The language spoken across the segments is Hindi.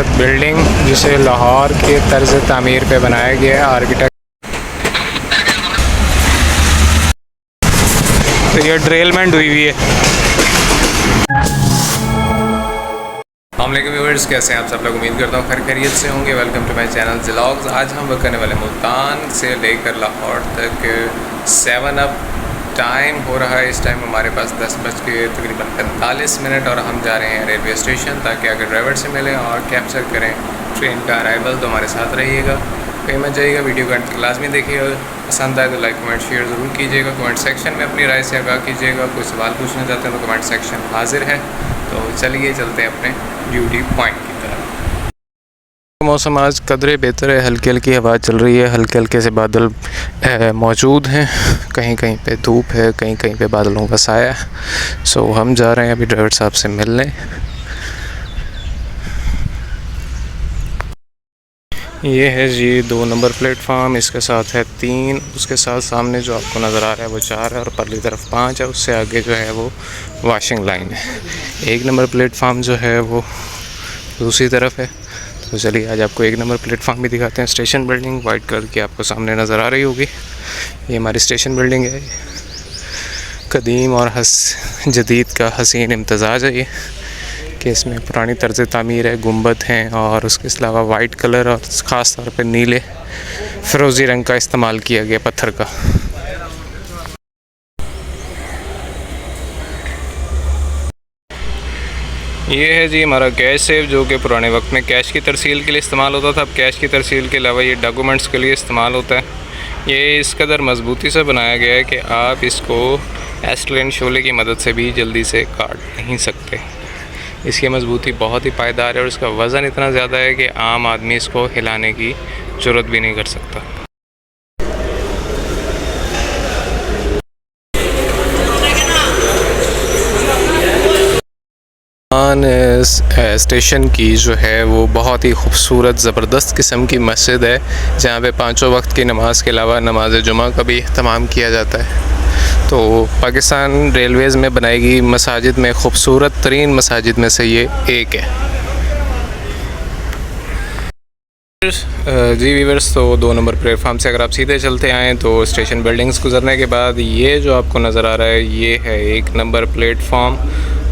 खूबसूरत बिल्डिंग जिसे लाहौर के तर्ज तामीर पे बनाया गया है आर्किटेक्ट। तो ये ड्रिलमेंट हुई हुई है। अस्सलामुअलैकुम व्यूअर्स, कैसे हैं आप सब लोग? उम्मीद करता हूँ खैर खैरियत से होंगे। वेलकम टू माय चैनल ज़िलॉग्स। आज हम वर्क करने वाले मुल्तान से लेकर लाहौर तक 7 अप टाइम हो रहा है। इस टाइम हमारे पास 10 बज के तकरीबन 45 मिनट और हम जा रहे हैं रेलवे स्टेशन, ताकि अगर ड्राइवर से मिलें और कैप्चर करें ट्रेन का अराइवल। तो हमारे साथ रहिएगा, कहीं मत जाइएगा। वीडियो का अंत लाजमी देखिएगा। पसंद आए तो लाइक कमेंट शेयर ज़रूर कीजिएगा। कमेंट सेक्शन में अपनी राय से आगाह कीजिएगा। कोई सवाल पूछना चाहते हैं तो कमेंट सेक्शन हाजिर है। तो चलिए चलते हैं अपने ड्यूटी पॉइंट की तरफ। मौसम आज कदरे बेहतर है, हल्की हल्की हवा चल रही है, हल्के हल्के से बादल मौजूद हैं। कहीं कहीं पे धूप है, कहीं कहीं पे बादलों का साया है। सो हम जा रहे हैं अभी ड्राइवर साहब से मिलने। ये है जी 2 नंबर प्लेटफार्म, इसके साथ है 3, उसके साथ सामने जो आपको नज़र आ रहा है वो 4 है और परली तरफ 5 है। उससे आगे जो है वो वॉशिंग लाइन है। 1 नंबर प्लेटफार्म जो है वो दूसरी तरफ है। तो चलिए आज आपको 1 नंबर प्लेटफार्म भी दिखाते हैं। स्टेशन बिल्डिंग वाइट कलर की आपको सामने नज़र आ रही होगी। ये हमारी स्टेशन बिल्डिंग है। कदीम और जदीद का हसीन इम्तज़ाज है ये, कि इसमें पुरानी तर्ज तामीर है, गुंबद हैं और उसके अलावा वाइट कलर और ख़ास तौर पर नीले फ़िरोज़ी रंग का इस्तेमाल किया गया पत्थर का। ये है जी हमारा कैश सेव, जो कि पुराने वक्त में कैश की तरसील के लिए इस्तेमाल होता था। अब कैश की तरसील के अलावा ये डॉक्यूमेंट्स के लिए इस्तेमाल होता है। ये इस कदर मज़बूती से बनाया गया है कि आप इसको एस्टलेन शोले की मदद से भी जल्दी से काट नहीं सकते। इसकी मज़बूती बहुत ही पायदार है और इसका वज़न इतना ज़्यादा है कि आम आदमी इसको हिलाने की ज़रूरत भी नहीं कर सकता। स्टेशन की जो है वो बहुत ही खूबसूरत ज़बरदस्त किस्म की मस्जिद है, जहाँ पे 5 वक्त की नमाज़ के अलावा नमाज जुमा का भी अहतमाम किया जाता है। तो पाकिस्तान रेलवेज़ में बनाई गई मसाजिद में खूबसूरत तरीन मसाजिद में से ये एक है। जी वीवर्स, तो 2 नंबर प्लेटफार्म से अगर आप सीधे चलते आएँ तो स्टेशन बिल्डिंग्स गुजरने के बाद ये जो आपको नज़र आ रहा है ये है 1 नंबर प्लेटफार्म।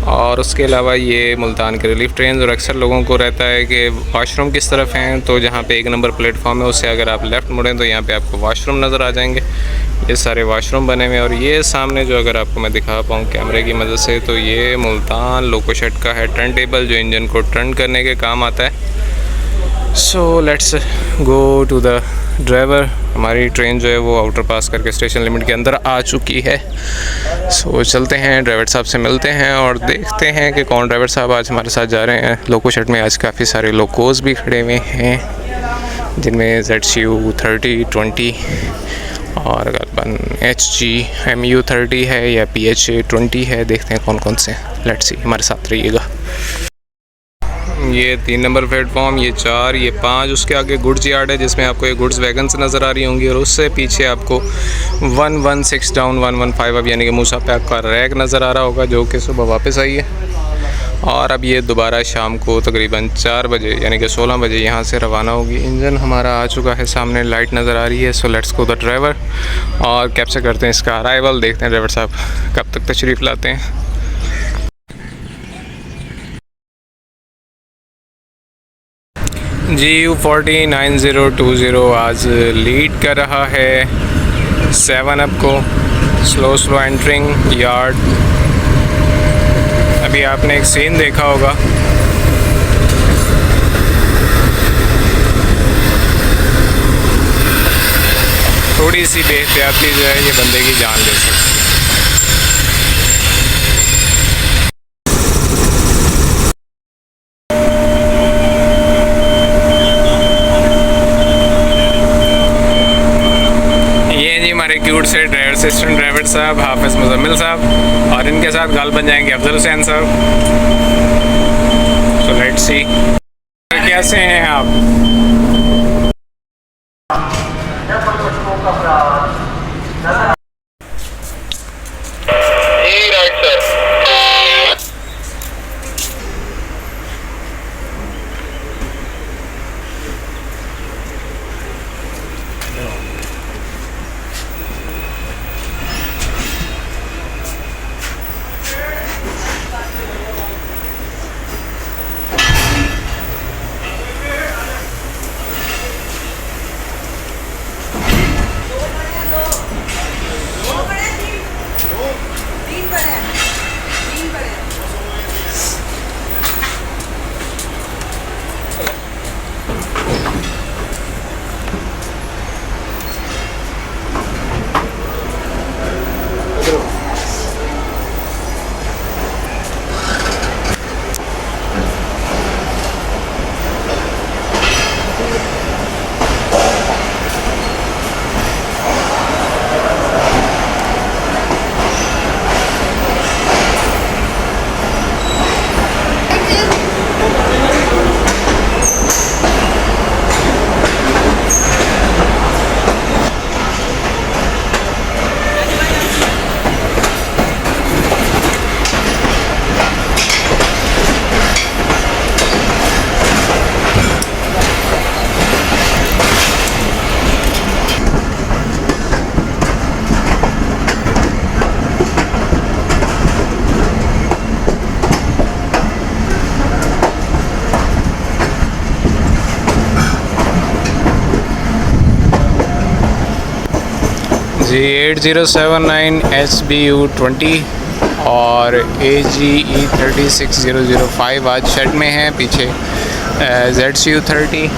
और उसके अलावा ये मुल्तान के रिलीफ ट्रेन, और अक्सर लोगों को रहता है कि वाशरूम किस तरफ हैं। तो जहाँ पे 1 नंबर प्लेटफार्म है उससे अगर आप लेफ़्ट मुड़ें तो यहाँ पे आपको वाशरूम नज़र आ जाएंगे। ये सारे वाशरूम बने हुए हैं। और ये सामने जो अगर आपको मैं दिखा पाऊँ कैमरे की मदद से, तो ये मुल्तान लोको शेड का है टर्न टेबल, जो इंजन को टर्न करने के काम आता है। So let's go to the driver. हमारी ट्रेन जो है वो आउटर पास करके स्टेशन लिमिट के अंदर आ चुकी है। सो चलते हैं, ड्राइवर साहब से मिलते हैं और देखते हैं कि कौन ड्राइवर साहब आज हमारे साथ जा रहे हैं। लोको शेड में आज काफ़ी सारे लोकोज़ भी खड़े हुए हैं, जिनमें ZCU 30, 20 और गलबन HG MU 30 है या PH 20 है। देखते हैं कौन कौन से। लेट्स सी, हमारे साथ रहिएगा। ये 3 नंबर प्लेटफॉर्म, ये 4, ये 5, उसके आगे गुड्स यार्ड है जिसमें आपको ये गुड्स वैगन्स नज़र आ रही होंगी। और उससे पीछे आपको 116 डाउन 115 अब यानी कि मूसा पे आपका रैक नज़र आ रहा होगा, जो कि सुबह वापस आई है। और अब ये दोबारा शाम को तकरीबन 4 बजे यानी कि 16 बजे यहाँ से रवाना होगी। इंजन हमारा आ चुका है, सामने लाइट नज़र आ रही है। So let's go the driver और कैप्चर करते हैं इसका अराइवल। देखते हैं ड्राइवर साहब कब तक तशरीफ़ लाते हैं। GU 409020 आज लीड कर रहा है 7 अप को। Slow entering yard. अभी आपने एक सीन देखा होगा, थोड़ी सी बेहतियाती जो है ये बंदे की जान ले सकती है। क्यूट से ड्राइवर असिस्टेंट ड्राइवर साहब हाफिज़ मुज़म्मिल साहब, और इनके साथ गाल बन जाएंगे अफजल हुसैन साहब। सो लेट्स सी कैसे हैं आप। जी 8079 SBU20 और AGE 36005 आज शेड में है। पीछे ZCU30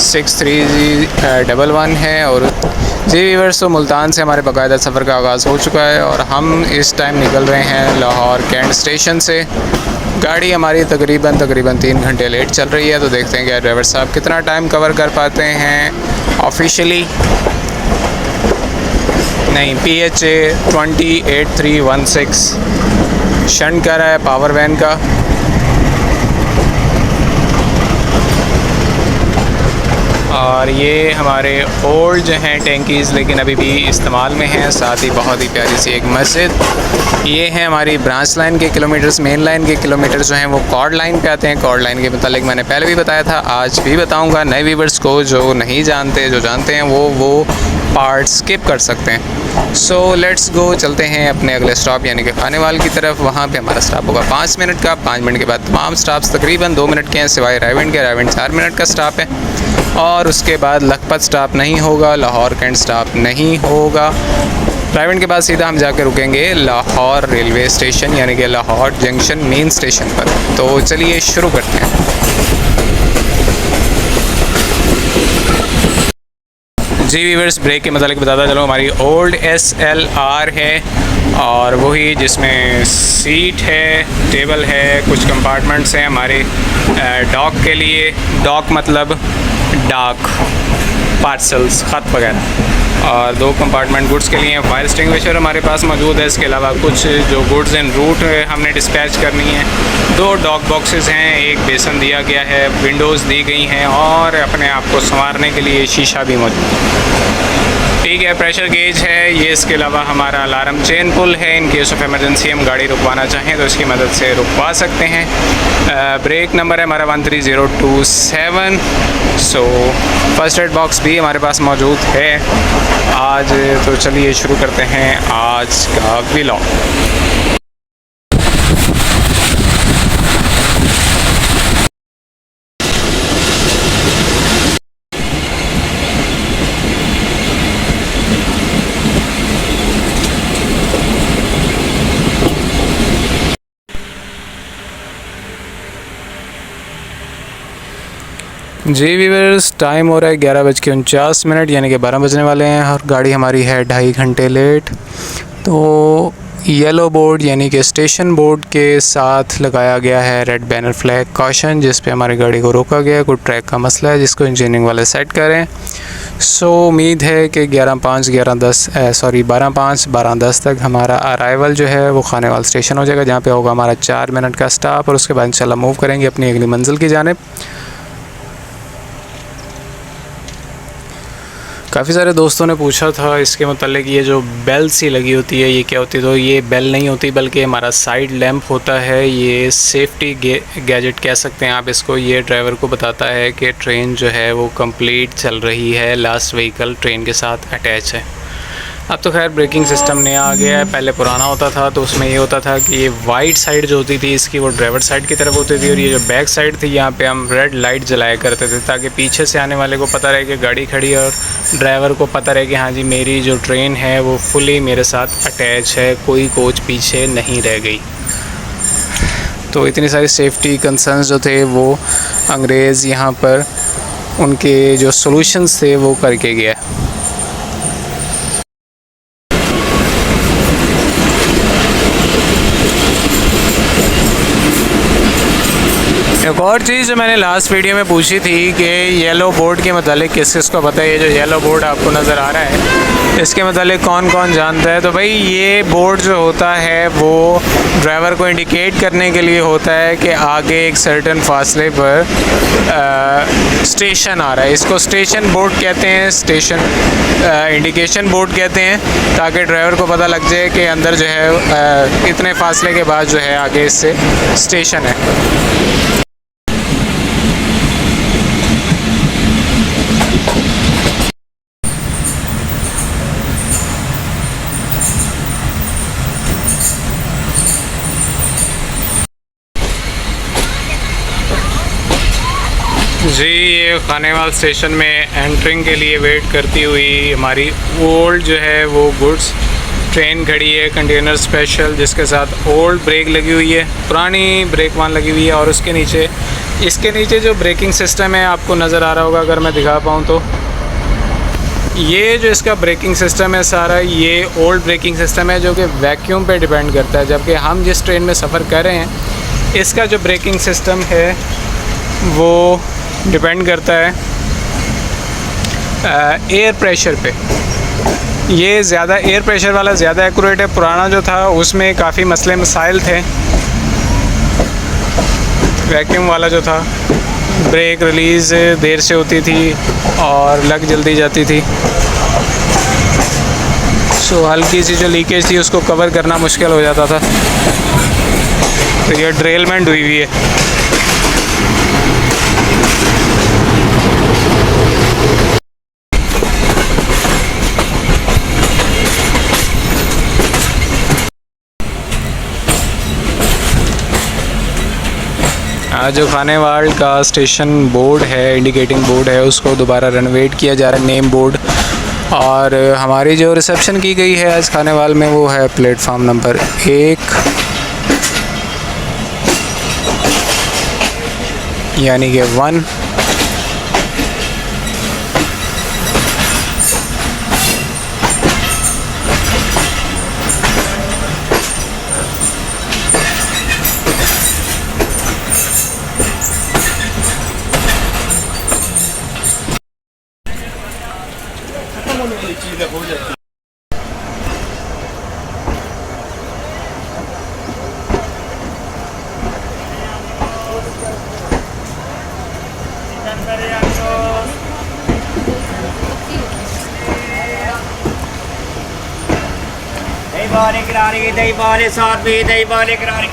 63G11 है। और जी व्यूअर्स, तो मुल्तान से हमारे बाकायदा सफ़र का आगाज़ हो चुका है और हम इस टाइम निकल रहे हैं लाहौर कैंट स्टेशन से। गाड़ी हमारी तकरीबन 3 घंटे लेट चल रही है, तो देखते हैं कि ड्राइवर साहब कितना टाइम कवर कर पाते हैं। ऑफिशियली नहीं, PHA 208316 शंट कर रहा है पावर वैन का। और ये हमारे ओल्ड जो हैं टैंकीज़, लेकिन अभी भी इस्तेमाल में हैं। साथ ही बहुत ही प्यारी सी एक मस्जिद। ये है हमारी ब्रांच लाइन के किलोमीटर्स। मेन लाइन के किलोमीटर्स जो हैं वो कॉर्ड लाइन पे आते हैं। कॉर्ड लाइन के मतलब मैंने पहले भी बताया था, आज भी बताऊंगा। नए व्यूअर्स को जो नहीं जानते, जो जानते हैं वो पार्ट स्किप कर सकते हैं। सो लेट्स गो, चलते हैं अपने अगले स्टॉप यानी कि खानेवाल की तरफ। वहाँ पे हमारा स्टॉप होगा 5 मिनट का। 5 मिनट के बाद तमाम स्टॉप्स तकरीबन 2 मिनट के हैं, सिवाय रायविंड के। रायविंड 4 मिनट का स्टॉप है। और उसके बाद लखपत स्टॉप नहीं होगा, लाहौर कैंट स्टॉप नहीं होगा। रायविंड के बाद सीधा हम जाकर रुकेंगे लाहौर रेलवे स्टेशन यानी कि लाहौर जंक्शन मेन स्टेशन पर। तो चलिए शुरू करते हैं। जी व्यूअर्स, ब्रेक के मतलब बताता चलो, हमारी ओल्ड SLR है और वही जिसमें सीट है, टेबल है, कुछ कंपार्टमेंट्स हैं हमारे डॉक के लिए। डॉक मतलब डाक, पार्सल्स, ख़त वगैरह। और 2 कंपार्टमेंट गुड्स के लिए हैं। फायर एक्सटिंग्विशर हमारे पास मौजूद है। इसके अलावा कुछ जो गुड्स एंड रूट हमने डिस्पैच करनी है। 2 डॉक बॉक्सेस हैं, एक बेसन दिया गया है, विंडोज़ दी गई हैं और अपने आप को संवारने के लिए शीशा भी मौजूद है। ठीक है, प्रेशर गेज है ये। इसके अलावा हमारा अलार्म चेन पुल है। इन केस ऑफ इमरजेंसी हम गाड़ी रुकवाना चाहें तो इसकी मदद से रुकवा सकते हैं। ब्रेक नंबर है हमारा 13027। सो फर्स्ट एड बॉक्स भी हमारे पास मौजूद है आज। तो चलिए शुरू करते हैं आज का व्लॉग। जी व्यूअर्स, टाइम हो रहा है 11:49 यानी कि 12 बजने वाले हैं और गाड़ी हमारी है 2.5 घंटे लेट। तो येलो बोर्ड यानी कि स्टेशन बोर्ड के साथ लगाया गया है रेड बैनर फ्लैग कॉशन, जिस पे हमारी गाड़ी को रोका गया है। कोई ट्रैक का मसला है जिसको इंजीनियरिंग वाले सेट करें। सो उम्मीद है कि 12:10 तक हमारा अराइवल जो है वो खानेवाल स्टेशन हो जाएगा, जहाँ पे होगा हमारा 4 मिनट का स्टॉप। और उसके बाद इंशाल्लाह मूव करेंगे अपनी अगली मंजिल की जानिब। काफ़ी सारे दोस्तों ने पूछा था इसके मतलब, ये जो बेल सी लगी होती है ये क्या होती है। तो ये बेल नहीं होती बल्कि हमारा साइड लैंप होता है। ये सेफ्टी गैजेट कह सकते हैं आप इसको। ये ड्राइवर को बताता है कि ट्रेन जो है वो कंप्लीट चल रही है, लास्ट व्हीकल ट्रेन के साथ अटैच है। अब तो खैर ब्रेकिंग सिस्टम नया आ गया है, पहले पुराना होता था तो उसमें ये होता था कि ये वाइट साइड जो होती थी इसकी वो ड्राइवर साइड की तरफ होती थी, और ये जो बैक साइड थी यहाँ पे हम रेड लाइट जलाया करते थे ताकि पीछे से आने वाले को पता रहे कि गाड़ी खड़ी है, और ड्राइवर को पता रहे कि हाँ जी मेरी जो ट्रेन है वो फुली मेरे साथ अटैच है, कोई कोच पीछे नहीं रह गई। तो इतनी सारी सेफ्टी कंसर्न्स जो थे वो अंग्रेज़ यहाँ पर उनके जो सॉल्यूशंस थे वो करके गया। एक और चीज़ जो मैंने लास्ट वीडियो में पूछी थी कि येलो बोर्ड के मतलब किस किस को पता है, ये जो येलो बोर्ड आपको नज़र आ रहा है इसके मतलब कौन कौन जानता है। तो भाई ये बोर्ड जो होता है वो ड्राइवर को इंडिकेट करने के लिए होता है कि आगे एक सर्टेन फासले पर स्टेशन आ रहा है। इसको स्टेशन बोर्ड कहते हैं, स्टेशन इंडिकेशन बोर्ड कहते हैं, ताकि ड्राइवर को पता लग जाए कि अंदर जो है इतने फासले के बाद जो है आगे इससे स्टेशन है। जी ये खानेवाल स्टेशन में एंट्रिंग के लिए वेट करती हुई हमारी ओल्ड जो है वो गुड्स ट्रेन खड़ी है, कंटेनर स्पेशल, जिसके साथ ओल्ड ब्रेक लगी हुई है, पुरानी ब्रेक वान लगी हुई है, और उसके नीचे इसके नीचे जो ब्रेकिंग सिस्टम है आपको नज़र आ रहा होगा अगर मैं दिखा पाऊँ तो, ये जो इसका ब्रेकिंग सिस्टम है सारा ये ओल्ड ब्रेकिंग सिस्टम है जो कि वैक्यूम पे डिपेंड करता है, जबकि हम जिस ट्रेन में सफ़र कर रहे हैं इसका जो ब्रेकिंग सिस्टम है वो डिपेंड करता है एयर प्रेशर पे। ये ज़्यादा एयर प्रेशर वाला ज़्यादा एक्यूरेट है, पुराना जो था उसमें काफ़ी मसले मसाइल थे। वैक्यूम वाला जो था ब्रेक रिलीज़ देर से होती थी और लग जल्दी जाती थी, सो हल्की सी जो लीकेज थी उसको कवर करना मुश्किल हो जाता था। तो ये ड्रेलमेंट हुई हुई है। आज जो खानेवाल का स्टेशन बोर्ड है, इंडिकेटिंग बोर्ड है, उसको दोबारा रेनोवेट किया जा रहा है, नेम बोर्ड। और हमारी जो रिसेप्शन की गई है आज खानेवाल में वो है प्लेटफार्म नंबर 1, यानी कि 1। दही बाले करारी, दही बाले साथ में, दही बाले करारी।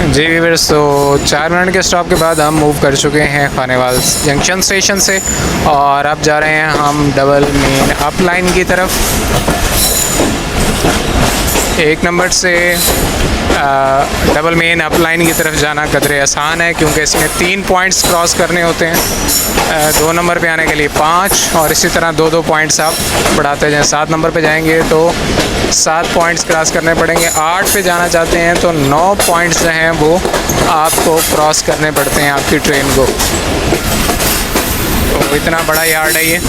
जी व्यूअर्स, तो 4 मिनट के स्टॉप के बाद हम मूव कर चुके हैं खानेवाल जंक्शन स्टेशन से, और अब जा रहे हैं हम डबल मेन अप लाइन की तरफ। 1 नंबर से डबल मेन अप लाइन की तरफ जाना कदरे आसान है, क्योंकि इसमें 3 पॉइंट्स क्रॉस करने होते हैं। 2 नंबर पे आने के लिए 5 और इसी तरह 2-2 पॉइंट्स आप बढ़ाते जाएं। 7 नंबर पे जाएंगे तो 7 पॉइंट्स क्रॉस करने पड़ेंगे। 8 पे जाना चाहते हैं तो 9 पॉइंट्स जो हैं वो आपको क्रॉस करने पड़ते हैं आपकी ट्रेन को। तो इतना बड़ा यार्ड है ये।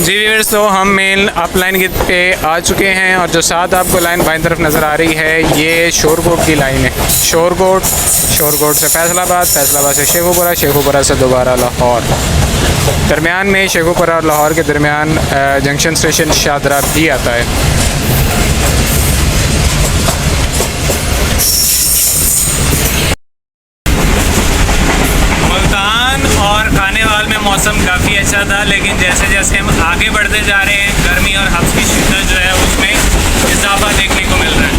जी व्यूअर्स, तो हम मेन अप लाइन पे आ चुके हैं और जो साथ आपको लाइन बाईं तरफ नज़र आ रही है ये शोरकोट की लाइन है। शोरकोट से फैसलाबाद, फैसलाबाद से शेखुपुरा, शेखुपुरा से दोबारा लाहौर। दरमियान में शेखुपुरा और लाहौर के दरमियान जंक्शन स्टेशन शादरा भी आता है। मौसम काफ़ी अच्छा था, लेकिन जैसे जैसे हम आगे बढ़ते जा रहे हैं गर्मी और हब्स की शिद्दत जो है उसमें इजाफा देखने को मिल रहा है।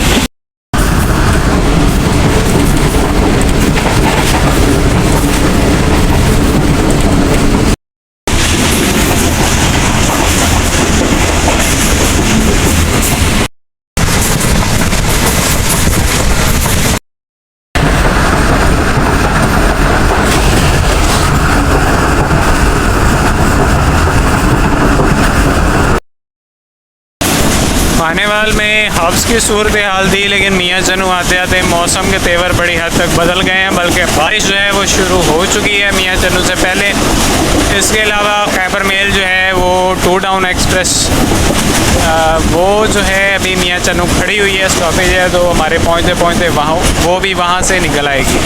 खानेवाल में हब्स की सूरत हाल थी, लेकिन मियाँ चनू आते आते मौसम के तेवर बड़ी हद तक बदल गए हैं, बल्कि बारिश जो है वो शुरू हो चुकी है मियाँ चनू से पहले। इसके अलावा खैबर मेल जो है वो 2 टाउन एक्सप्रेस वो जो है अभी मियाँ चनू खड़ी हुई है, स्टॉपेज है, तो हमारे पहुँचते पहुँचते वहाँ वो भी वहाँ से निकल आएगी।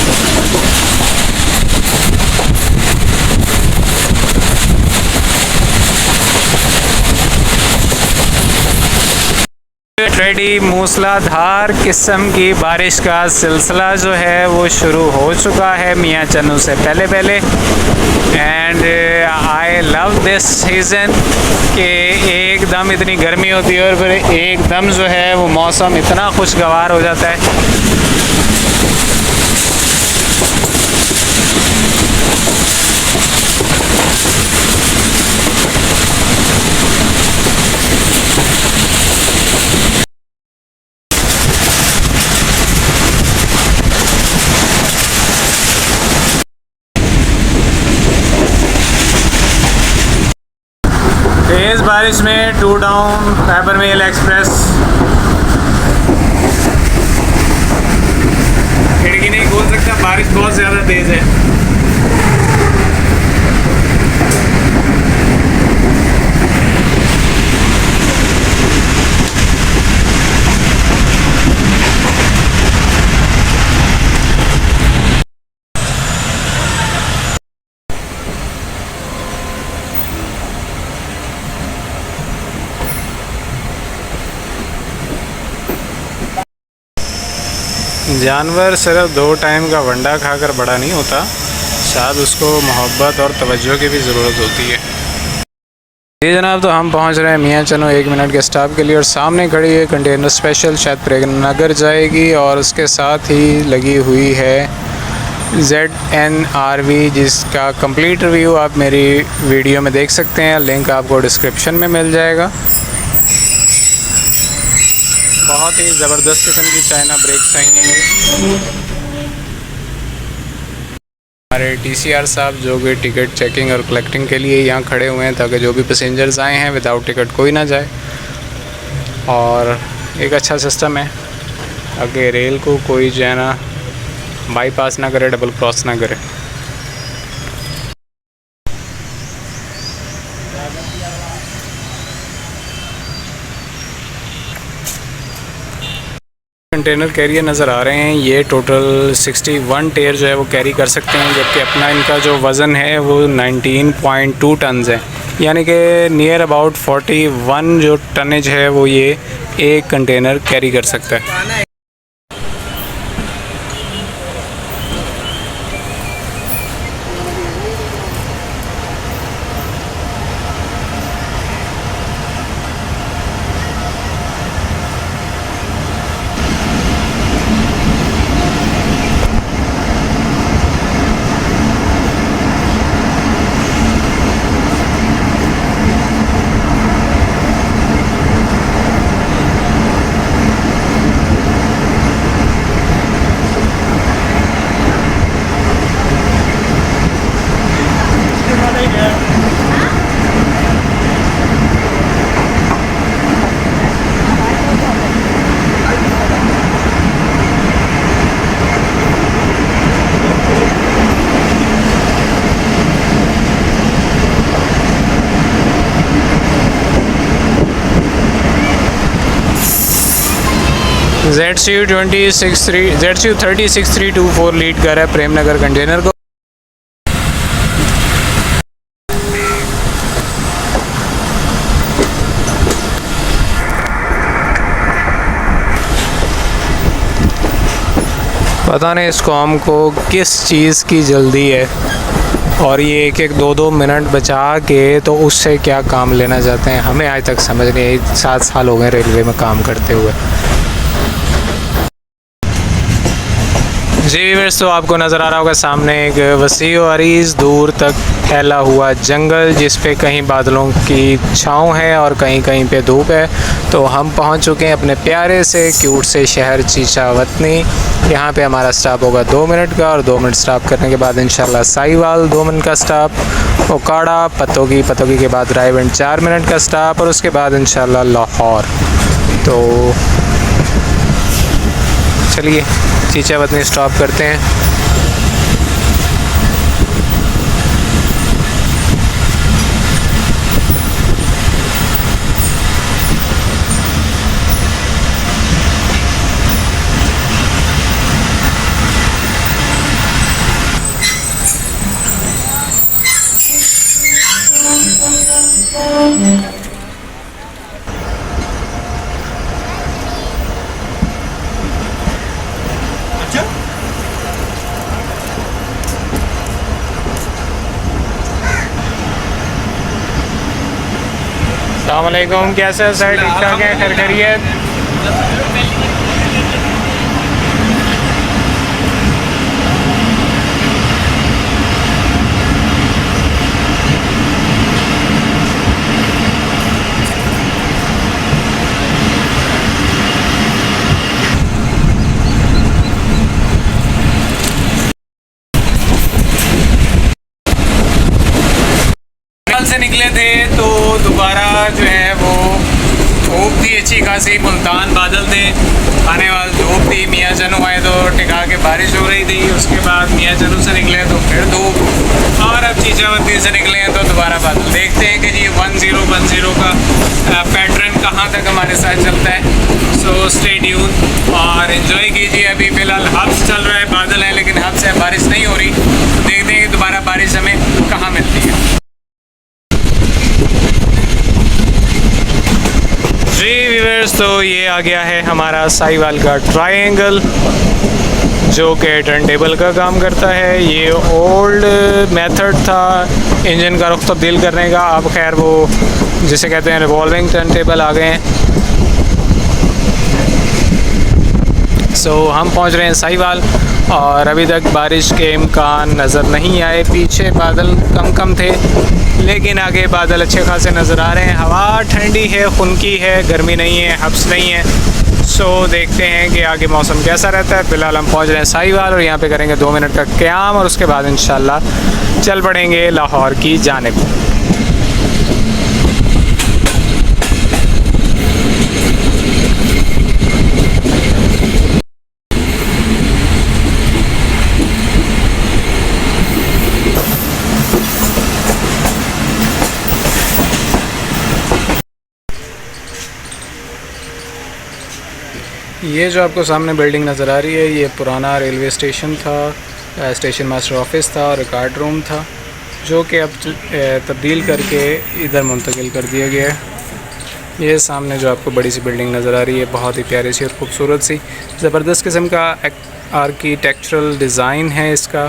ऑलरेडी मूसलाधार किस्म की बारिश का सिलसिला जो है वो शुरू हो चुका है मियाँ चन्नू से पहले and I love this season कि एकदम इतनी गर्मी होती है और फिर एकदम जो है वो मौसम इतना खुशगवार हो जाता है। तेज़ बारिश में 2 टाउन खैबर मेल एक्सप्रेस खिड़की नहीं खोल सकता, बारिश बहुत ज़्यादा तेज़ है। जानवर सिर्फ 2 टाइम का वंडा खाकर बड़ा नहीं होता, शायद उसको मोहब्बत और तवज्जो की भी ज़रूरत होती है। जी जनाब, तो हम पहुंच रहे हैं मियाँ चन्नू 1 मिनट के स्टॉप के लिए और सामने खड़ी है कंटेनर स्पेशल, शायद प्रेमनगर जाएगी और उसके साथ ही लगी हुई है ZNRV, जिसका कंप्लीट रिव्यू आप मेरी वीडियो में देख सकते हैं, लिंक आपको डिस्क्रिप्शन में मिल जाएगा। बहुत ही ज़बरदस्त किस्म की चाइना ब्रेक्स आई हैं। हमारे TCR साहब जो कि टिकट चेकिंग और कलेक्टिंग के लिए यहाँ खड़े हुए हैं, ताकि जो भी पैसेंजर्स आए हैं विदाउट टिकट कोई ना जाए। और एक अच्छा सिस्टम है, आगे रेल को कोई जो है ना बाईपास ना करे, डबल क्रॉस ना करे। कंटेनर कैरियर नज़र आ रहे हैं, ये टोटल 61 टेयर जो है वो कैरी कर सकते हैं, जबकि अपना इनका जो वज़न है वो 19.2 टन्स है, यानी कि नियर अबाउट 41 जो टनेज है वो ये एक कंटेनर कैरी कर सकता है। ZCU 306324 लीड कर है प्रेमनगर कंटेनर को। पता नहीं इस कौम को किस चीज़ की जल्दी है और ये एक एक दो दो मिनट बचा के तो उससे क्या काम लेना चाहते हैं, हमें आज तक समझ नहीं आई। 7 साल हो गए रेलवे में काम करते हुए। जी व्यूअर्स, तो आपको नज़र आ रहा होगा सामने एक वसीअ और अरीज़ दूर तक फैला हुआ जंगल, जिस पे कहीं बादलों की छाँव है और कहीं कहीं पे धूप है। तो हम पहुंच चुके हैं अपने प्यारे से क्यूट से शहर चीचावतनी। यहाँ पे हमारा स्टॉप होगा 2 मिनट का और 2 मिनट स्टॉप करने के बाद इंशाल्लाह साहिवाल 2 मिनट का स्टॉप, ओकाड़ा पतोगी के बाद रायबंड 4 मिनट का स्टॉप और उसके बाद इंशाल्लाह लाहौर। तो चलिए चीचावतनी स्टॉप करते हैं। अस्सलामुअलैकुम, कैसे है सर? ठीक ठाक है? खैर खैरियत? से निकले थे तो दोबारा जो है वो धूप थी अच्छी खासी, मुल्तान बादल थे, आने वाली धूप थी। मियाँ जनू आए तो टिका के बारिश हो रही थी। उसके बाद मियाँ जनू से निकले तो फिर धूप, और अब चीचावतनी से निकले हैं तो दोबारा बादल। देखते हैं कि जी 1010 का पैटर्न कहाँ तक हमारे साथ चलता है। सो स्टे ट्यून और एंजॉय कीजिए। अभी फ़िलहाल हब्स चल रहा है, बादल है लेकिन हब्स से बारिश नहीं हो रही। तो देखते हैं कि दोबारा बारिश हमें कहाँ मिलती है। जी व्यूअर्स, तो ये आ गया है हमारा साहिवाल का ट्रायंगल, जो कि टर्न टेबल का काम करता है। ये ओल्ड मेथड था इंजन का रुख तब्दील करने का, अब खैर वो जिसे कहते हैं रिवॉल्विंग टर्न टेबल आ गए हैं। सो हम पहुंच रहे हैं साहिवाल और अभी तक बारिश के इम्कान नज़र नहीं आए। पीछे बादल कम थे लेकिन आगे बादल अच्छे खासे नज़र आ रहे हैं। हवा ठंडी है, खुनकी है, गर्मी नहीं है, हब्स नहीं है। सो देखते हैं कि आगे मौसम कैसा रहता है। फ़िलहाल हम पहुंच रहे हैं साहिवाल और यहाँ पे करेंगे 2 मिनट का क़याम और उसके बाद इंशाल्लाह चल पड़ेंगे लाहौर की जानिब। ये जो आपको सामने बिल्डिंग नज़र आ रही है, ये पुराना रेलवे स्टेशन था, स्टेशन मास्टर ऑफिस था और रिकॉर्ड रूम था, जो कि अब तब्दील करके इधर मुंतकिल कर दिया गया है। ये सामने जो आपको बड़ी सी बिल्डिंग नज़र आ रही है बहुत ही प्यारी सी और ख़ूबसूरत सी ज़बरदस्त किस्म का आर्किटेक्चरल डिज़ाइन है इसका,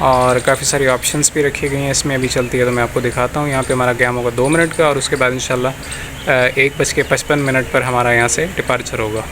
और काफ़ी सारी ऑप्शंस भी रखी गई हैं इसमें। अभी चलती है तो मैं आपको दिखाता हूँ। यहाँ पे हमारा टाइम होगा 2 मिनट का और उसके बाद इंशाल्लाह 1:55 पर हमारा यहाँ से डिपार्चर होगा।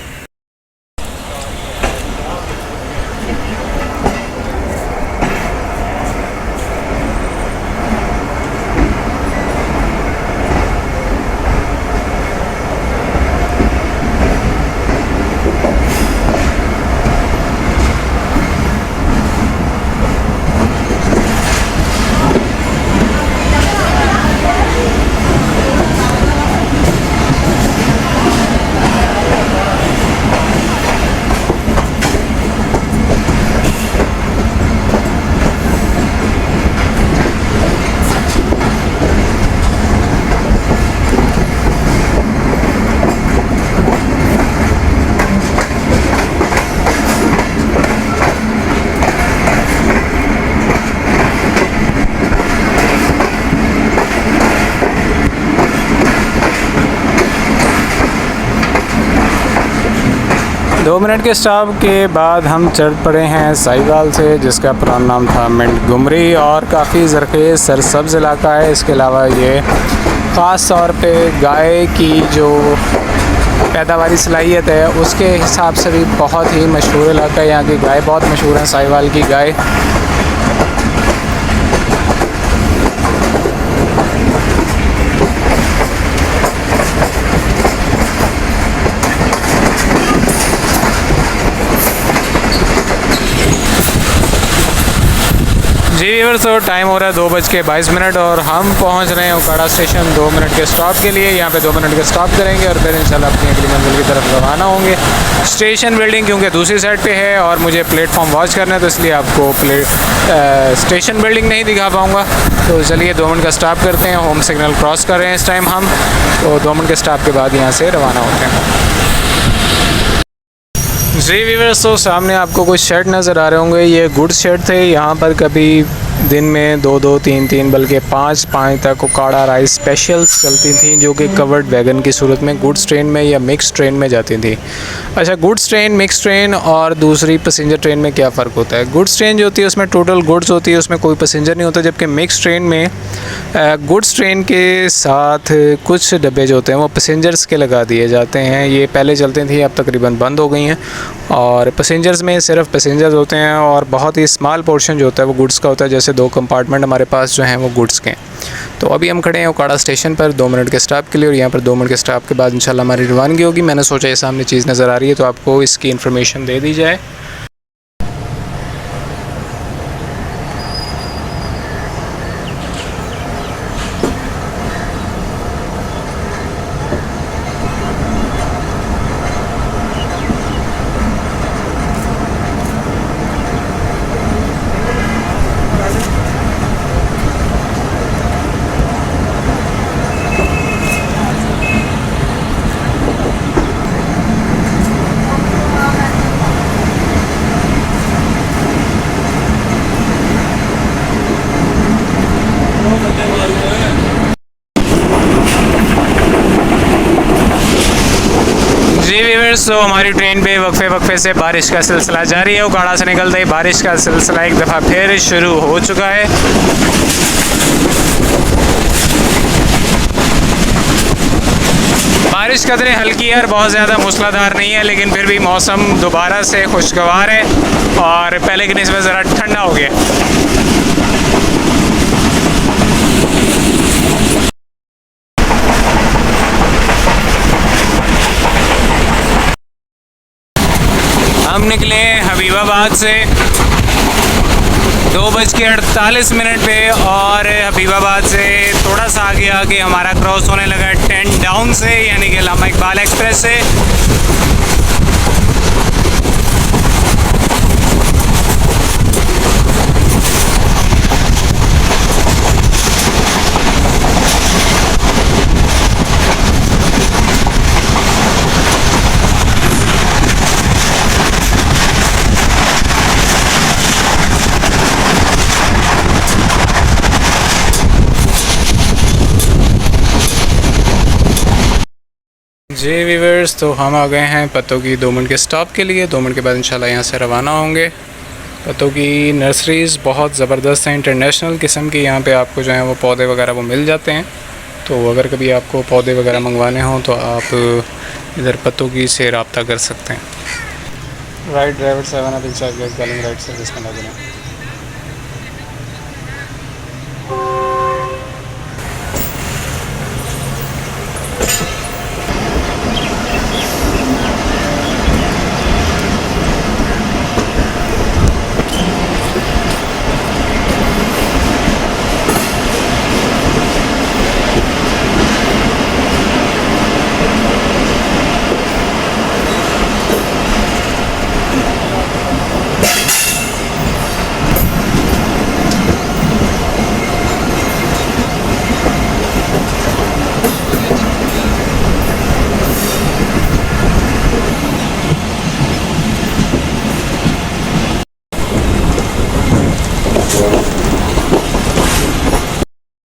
दो मिनट के स्टॉप के बाद हम चढ़ पड़े हैं साहिवाल से, जिसका पुराना नाम था मिंटगुमरी, और काफ़ी ज़रख़ेज़ सरसब्ज़ इलाका है। इसके अलावा ये ख़ास तौर पे गाय की जो पैदावारी सलाहियत है उसके हिसाब से भी बहुत ही मशहूर इलाका है। यहाँ की गाय बहुत मशहूर है, साहिवाल की गाय। जी व्यूअर्स, तो टाइम हो रहा है 2:22 और हम पहुंच रहे हैं उकाड़ा स्टेशन 2 मिनट के स्टॉप के लिए। यहाँ पे 2 मिनट के स्टॉप करेंगे और फिर इंशाल्लाह अपनी अगली मंजिल की तरफ रवाना होंगे। स्टेशन बिल्डिंग क्योंकि दूसरी साइड पे है और मुझे प्लेटफॉर्म वॉच करना है, तो इसलिए आपको स्टेशन बिल्डिंग नहीं दिखा पाऊँगा। तो चलिए 2 मिनट का स्टॉप करते हैं। होम सिग्नल क्रॉस कर रहे हैं इस टाइम हम, तो 2 मिनट के स्टॉप के बाद यहाँ से रवाना होते हैं। जी व्यूअर्स, तो सामने आपको कुछ शेड नज़र आ रहे होंगे, ये गुड्स शेड थे। यहाँ पर कभी दिन में 2-2, 3-3 बल्कि 5-5 तक उकाड़ा राइस स्पेशल्स चलती थी, जो कि कवर्ड वैगन की सूरत में गुड्स ट्रेन में या मिक्स ट्रेन में जाती थी। अच्छा, गुड्स ट्रेन, मिक्स ट्रेन और दूसरी पैसेंजर ट्रेन में क्या फ़र्क होता है? गुड्स ट्रेन जो होती है उसमें टोटल गुड्स होती है, उसमें कोई पैसेंजर नहीं होता, जबकि मिक्स ट्रेन में गुड्स ट्रेन के साथ कुछ डब्बे जो होते हैं वो पैसेंजर्स के लगा दिए जाते हैं। ये पहले चलती थी, अब तकरीबन बंद हो गई हैं, और पैसेंजर्स में सिर्फ पैसेंजर्स होते हैं और बहुत ही स्मॉल पोर्शन जो होता है वो गुड्स का होता है। जैसे 2 कंपार्टमेंट हमारे पास जो हैं वो गुड्स के हैं। तो अभी हम खड़े हैं उकाड़ा स्टेशन पर 2 मिनट के स्टॉप के लिए, और यहाँ पर 2 मिनट के स्टॉप के बाद इंशाल्लाह हमारी रवानगी होगी। मैंने सोचा ये सामने चीज़ नज़र आ रही है तो आपको इसकी इन्फॉर्मेशन दे दी जाए। जी व्यूअर्स, तो हमारी ट्रेन पे वक्फे से बारिश का सिलसिला जारी है। उकाड़ा से निकलते ही बारिश का सिलसिला एक दफ़ा फिर शुरू हो चुका है। बारिश कदरे हल्की है और बहुत ज़्यादा मूसलाधार नहीं है, लेकिन फिर भी मौसम दोबारा से खुशगवार है और पहले की निस्बत ज़रा ठंडा हो गया। हम निकले हबीबाबाद से 2:48 पे, और हबीबाबाद से थोड़ा सा आगे हमारा क्रॉस होने लगा 10 डाउन से, यानी कि अल्लामा इकबाल एक्सप्रेस से। जी व्यूअर्स, तो हम आ गए हैं पत्तों की 2 मिनट के स्टॉप के लिए। 2 मिनट के बाद इंशाल्लाह यहाँ से रवाना होंगे। पत्तों की नर्सरीज़ बहुत ज़बरदस्त हैं, इंटरनेशनल किस्म की। यहाँ पे आपको जो है वो पौधे वगैरह वो मिल जाते हैं। तो अगर कभी आपको पौधे वगैरह मंगवाने हों तो आप इधर पत्तों की से रब्ता कर सकते हैं। Right driver 7 up incharge calling right service में लगे हैं।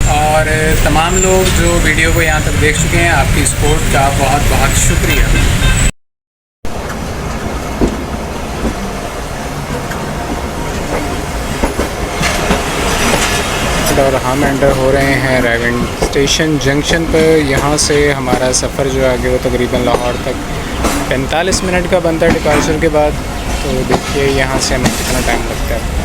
और तमाम लोग जो वीडियो को यहाँ तक देख चुके हैं, आपकी सपोर्ट का बहुत बहुत शुक्रिया। और हम एंटर हो रहे हैं रायविंड स्टेशन जंक्शन पर। यहाँ से हमारा सफ़र जो आगे वो तकरीबन लाहौर तक 45 मिनट का बनता है डिपार्चर के बाद। तो देखिए यहाँ से हमें कितना टाइम लगता है।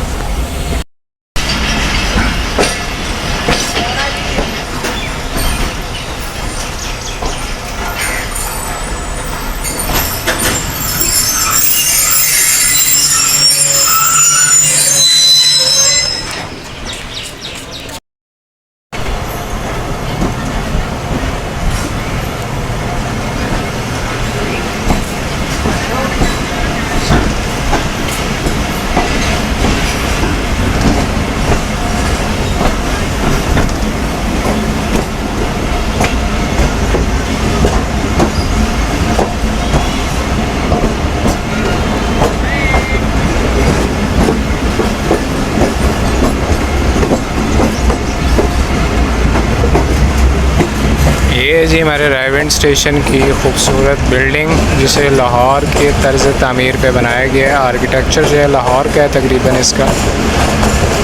ये जी हमारे रायविंड स्टेशन की खूबसूरत बिल्डिंग, जिसे लाहौर के तर्ज तामीर पे बनाया गया है। आर्किटेक्चर जो है लाहौर का है तकरीबन इसका।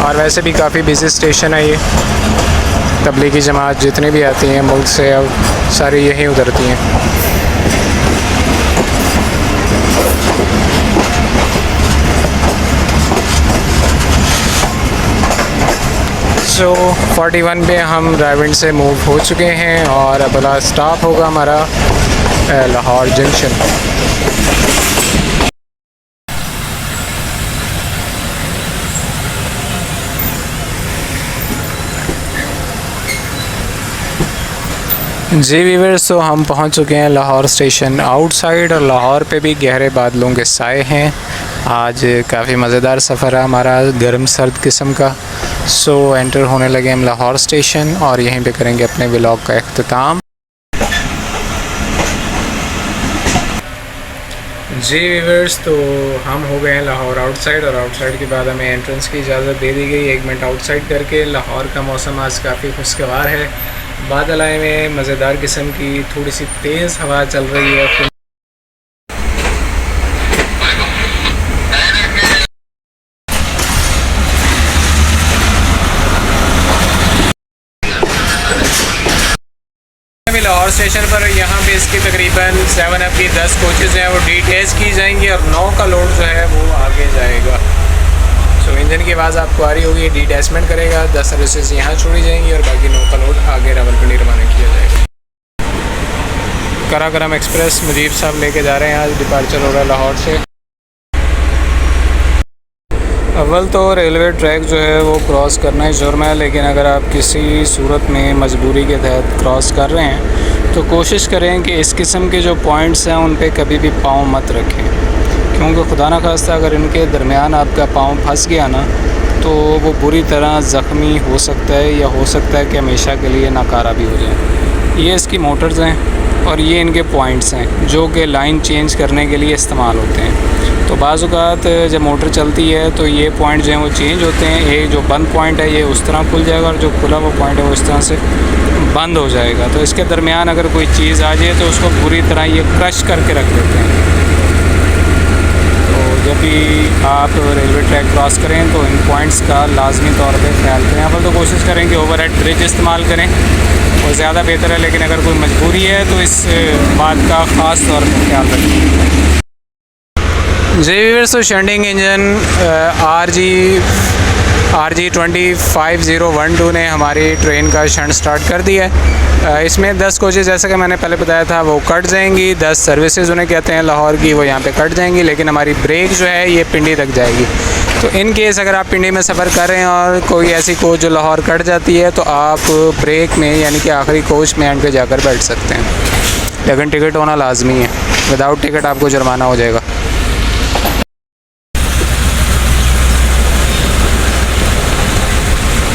और वैसे भी काफ़ी बिजी स्टेशन है ये। तबलीगी जमात जितनी भी आती हैं मुल्क से, अब सारी यहीं उतरती हैं। सो 41 पे हम रायविंड से मूव हो चुके हैं और अब अगला स्टॉप होगा हमारा लाहौर जंक्शन। जी व्यूअर्स, तो हम पहुंच चुके हैं लाहौर स्टेशन आउटसाइड। और लाहौर पे भी गहरे बादलों के साए हैं। आज काफ़ी मज़ेदार सफ़र है हमारा, गर्म सर्द किस्म का। सो एंटर होने लगे हम लाहौर स्टेशन और यहीं पे करेंगे अपने व्लॉग का इख्तिताम। जी व्यूअर्स, तो हम हो गए हैं लाहौर आउटसाइड। और आउटसाइड के बाद हमें एंट्रेंस की इजाज़त दे दी गई 1 मिनट आउटसाइड करके। लाहौर का मौसम आज काफ़ी खुशगवार है। बादल आए में मज़ेदार किस्म की थोड़ी सी तेज़ हवा चल रही है। लाहौर स्टेशन पर यहाँ पे इसकी तकरीबन 7 अप की 10 कोचेज़ हैं, वो डीटेस्ट की जाएंगी और 9 का लोड जो है वो आगे जाएगा। सो इंजन की आवाज़ आपको आ रही होगी, डीटैचमेंट करेगा। 10 सर्विसेज यहाँ छोड़ी जाएंगी और बाकी 9 का लोड आगे रावलपिंडी रवाना किया जाएगा। कराकरम एक्सप्रेस मुजीब साहब लेके जा रहे हैं। आज डिपार्चर हो रहा है लाहौर से। अव्वल तो रेलवे ट्रैक जो है वो क्रॉस करना ही जुर्म है, लेकिन अगर आप किसी सूरत में मजबूरी के तहत क्रॉस कर रहे हैं तो कोशिश करें कि इस किस्म के जो पॉइंट्स हैं उन पे कभी भी पाँव मत रखें, क्योंकि खुदा न खास्ता अगर इनके दरमियान आपका पाँव फंस गया ना तो वो बुरी तरह ज़ख्मी हो सकता है, या हो सकता है कि हमेशा के लिए नाकारा भी हो जाए। ये इसकी मोटर्स हैं और ये इनके पॉइंट्स हैं जो कि लाइन चेंज करने के लिए इस्तेमाल होते हैं। तो बाज़-औक़ात जब मोटर चलती है तो ये पॉइंट जो हैं वो चेंज होते हैं। ये जो बंद पॉइंट है ये उस तरह खुल जाएगा और जो खुला हुआ पॉइंट है वो इस तरह से बंद हो जाएगा। तो इसके दरमियान अगर कोई चीज़ आ जाए तो उसको पूरी तरह ये क्रश करके रख देते हैं। तो जब भी आप रेलवे ट्रैक क्रॉस करें तो इन पॉइंट्स का लाजमी तौर पे ख्याल करें। आप तो कोशिश करें कि ओवरहेड ब्रिज इस्तेमाल करें, वो ज़्यादा बेहतर है, लेकिन अगर कोई मजबूरी है तो इस बात का ख़ास तौर पर ख्याल रखें। जी व्यूअर्स, तो शंटिंग इंजन RG 25012 ने हमारी ट्रेन का शंट स्टार्ट कर दिया है। इसमें 10 कोचेज़, जैसा कि मैंने पहले बताया था, वो कट जाएंगी। 10 सर्विसेज उन्हें कहते हैं लाहौर की, वो यहाँ पे कट जाएंगी, लेकिन हमारी ब्रेक जो है ये पिंडी तक जाएगी। तो इन केस अगर आप पिंडी में सफ़र कर रहे हैं और कोई ऐसी कोच जो लाहौर कट जाती है तो आप ब्रेक में यानी कि आखिरी कोच में एंड पे जाकर बैठ सकते हैं, लेकिन टिकट होना लाजमी है। विदाउट टिकट आपको जुर्माना हो जाएगा।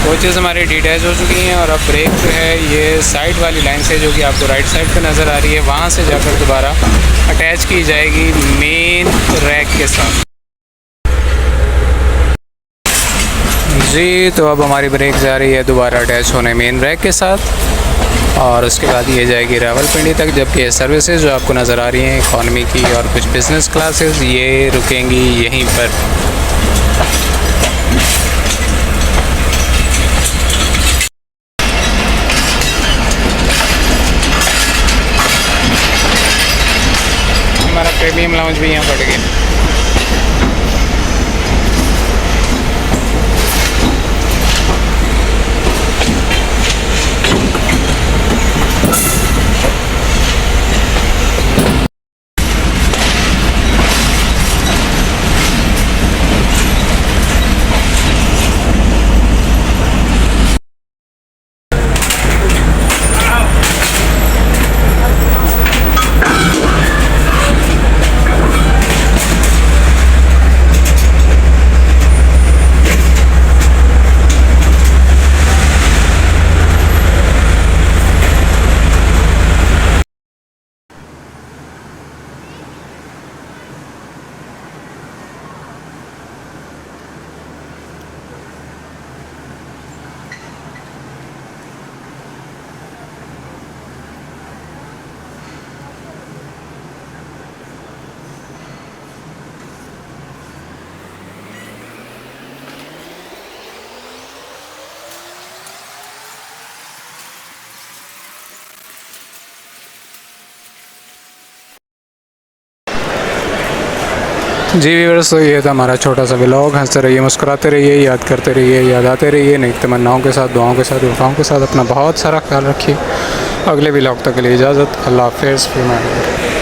कोचेज़ हमारी डिटैच हो चुकी हैं और अब ब्रेक जो है ये साइड वाली लाइन से, जो कि आपको राइट साइड पे नज़र आ रही है, वहाँ से जाकर दोबारा अटैच की जाएगी मेन रैक के साथ। जी, तो अब हमारी ब्रेक जा रही है दोबारा अटैच होने मेन रैक के साथ और उसके बाद ये जाएगी रावलपिंडी तक, जबकि सर्विसेज जो आपको नज़र आ रही हैं इकॉनमी की और कुछ बिज़नेस क्लासेस ये रुकेंगी यहीं पर। हमारा प्रीमियम लाउंज भी यहाँ पड़ गया। जी व्यूअर्स, तो ये था हमारा छोटा सा व्लॉग। हंसते रहिए, मुस्कुराते रहिए, याद करते रहिए, याद आते रहिए, नई तमन्नाओं के साथ, दुआओं के साथ, वफ़ाओं के साथ। अपना बहुत सारा ख्याल रखिए। अगले व्लॉग तक के लिए इजाज़त। अल्लाह हाफ़िज़।